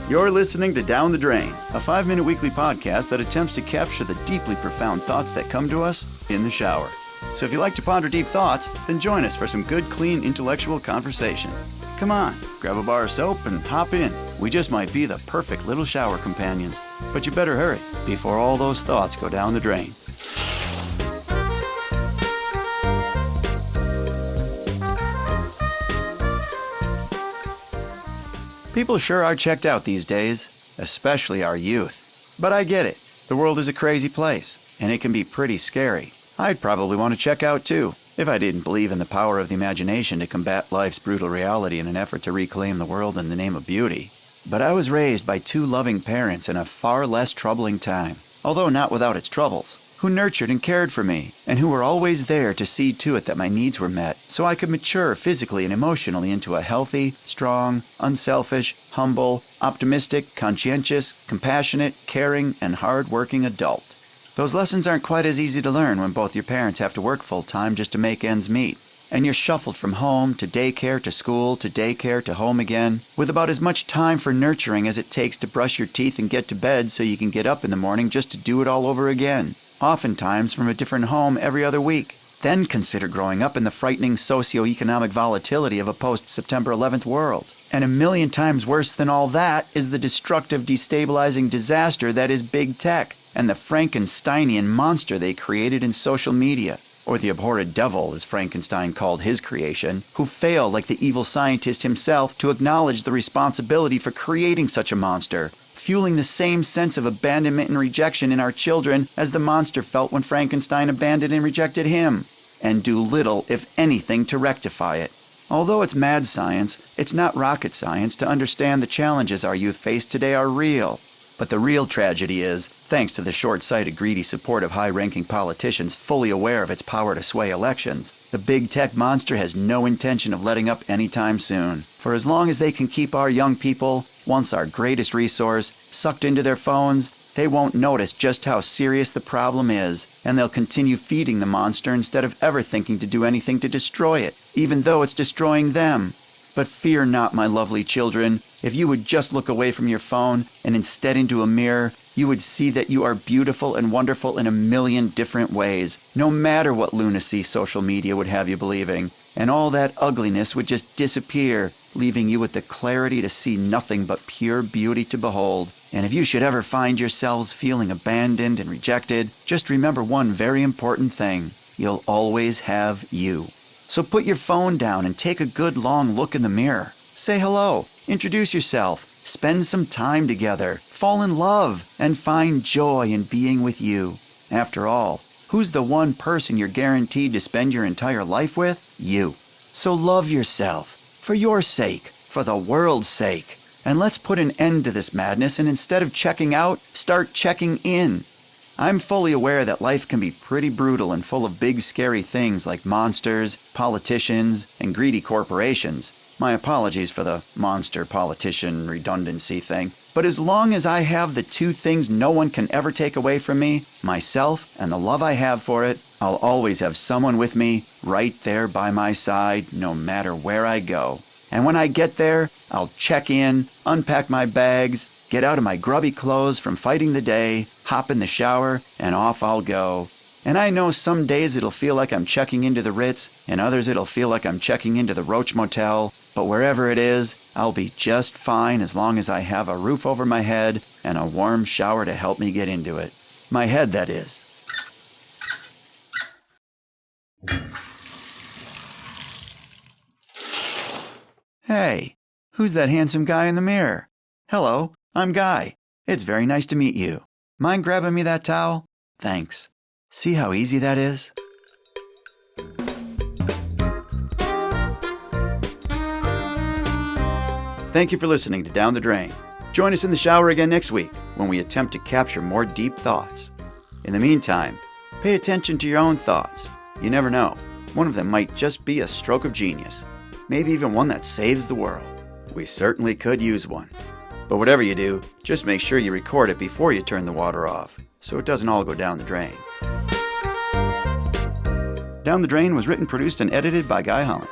You're listening to Down the Drain, a 5-minute weekly podcast that attempts to capture the deeply profound thoughts that come to us in the shower. So if you like to ponder deep thoughts, then join us for some good, clean, intellectual conversation. Come on, grab a bar of soap and hop in. We just might be the perfect little shower companions. But you better hurry before all those thoughts go down the drain. People sure are checked out these days, especially our youth. But I get it. The world is a crazy place, and it can be pretty scary. I'd probably want to check out too, if I didn't believe in the power of the imagination to combat life's brutal reality in an effort to reclaim the world in the name of beauty. But I was raised by 2 loving parents in a far less troubling time, although not without its troubles, who nurtured and cared for me, and who were always there to see to it that my needs were met, so I could mature physically and emotionally into a healthy, strong, unselfish, humble, optimistic, conscientious, compassionate, caring, and hard-working adult. Those lessons aren't quite as easy to learn when both your parents have to work full-time just to make ends meet, and you're shuffled from home to daycare to school to daycare to home again, with about as much time for nurturing as it takes to brush your teeth and get to bed so you can get up in the morning just to do it all over again. Oftentimes from a different home every other week. Then consider growing up in the frightening socioeconomic volatility of a post-September 11th world. And a million times worse than all that is the destructive, destabilizing disaster that is big tech and the Frankensteinian monster they created in social media, or the abhorred devil, as Frankenstein called his creation, who failed, like the evil scientist himself, to acknowledge the responsibility for creating such a monster, fueling the same sense of abandonment and rejection in our children as the monster felt when Frankenstein abandoned and rejected him, and do little, if anything, to rectify it. Although it's mad science, it's not rocket science to understand the challenges our youth face today are real. But the real tragedy is, thanks to the short-sighted, greedy support of high-ranking politicians fully aware of its power to sway elections, the big tech monster has no intention of letting up anytime soon. For as long as they can keep our young people, once our greatest resource, sucked into their phones, they won't notice just how serious the problem is, and they'll continue feeding the monster instead of ever thinking to do anything to destroy it, even though it's destroying them. But fear not, my lovely children. If you would just look away from your phone and instead into a mirror, you would see that you are beautiful and wonderful in a million different ways, no matter what lunacy social media would have you believing. And all that ugliness would just disappear, leaving you with the clarity to see nothing but pure beauty to behold. And if you should ever find yourselves feeling abandoned and rejected, just remember one very important thing. You'll always have you. So put your phone down and take a good long look in the mirror. Say hello, introduce yourself, spend some time together, fall in love, and find joy in being with you. After all, who's the one person you're guaranteed to spend your entire life with? You. So love yourself, for your sake, for the world's sake. And let's put an end to this madness and instead of checking out, start checking in. I'm fully aware that life can be pretty brutal and full of big scary things like monsters, politicians, and greedy corporations. My apologies for the monster politician redundancy thing. But as long as I have the 2 things no one can ever take away from me, myself and the love I have for it, I'll always have someone with me right there by my side no matter where I go. And when I get there, I'll check in, unpack my bags, get out of my grubby clothes from fighting the day, hop in the shower, and off I'll go. And I know some days it'll feel like I'm checking into the Ritz, and others it'll feel like I'm checking into the Roach Motel, but wherever it is, I'll be just fine as long as I have a roof over my head and a warm shower to help me get into it. My head, that is. Hey, who's that handsome guy in the mirror? Hello, I'm Guy. It's very nice to meet you. Mind grabbing me that towel? Thanks. See how easy that is? Thank you for listening to Down the Drain. Join us in the shower again next week when we attempt to capture more deep thoughts. In the meantime, pay attention to your own thoughts. You never know. One of them might just be a stroke of genius. Maybe even one that saves the world. We certainly could use one. But whatever you do, just make sure you record it before you turn the water off, so it doesn't all go down the drain. Down the Drain was written, produced, and edited by Guy Holland.